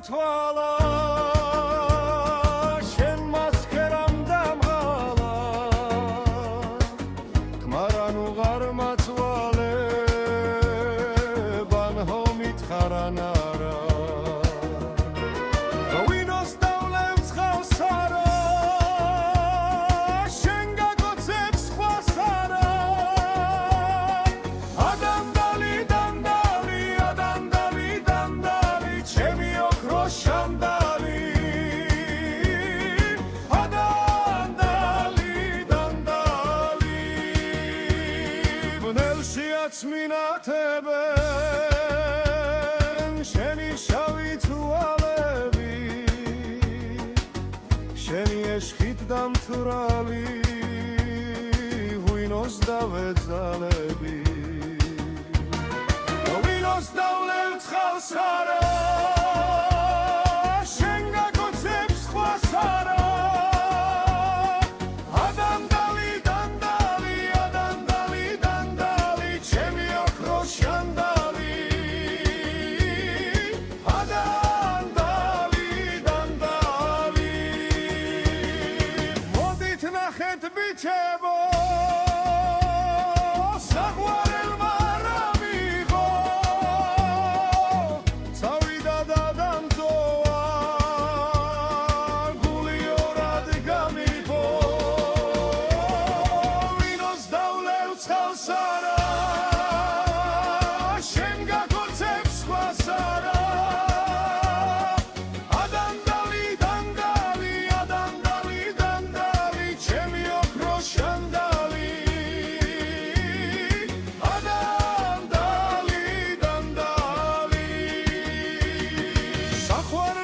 დავთვალა შენ მასქერამ დამღალა ქმარანუ ღარ მაწვალე ბანჰო მითხარანარა ვინოს დავლევს ხავს არა შენ გაგოცებს ხვას არა ადანდალი დანდალი ადანდალი დანდალი ჩემი ოქრო შანდალი ადანდალი დანდალი ბნელშიაც მინათებენ შენი შავი თვალები შენი ეშხით დამთვრალი ღვინოს დავეძალები ღვინოს დავლევ ცხალს არა შენ გაგოცებს ხვას არა ადანდალი დანდალი ადანდალი დანდალი ჩემი ოქრო შანდალი ადანდალი დანდალი მოდით ნახეთ ბიჩებო საყვარელმა რა მიღო წავიდა და დამწოვა გული ორად გამიფო ვინოს დავლევ ცხალს არა შენ გაგოცებს ხვას არა ადანდალი დანდალი ადანდალი დანდალი ჩემი ოქრო შანდალი ადანდალი დანდალი საყვარელ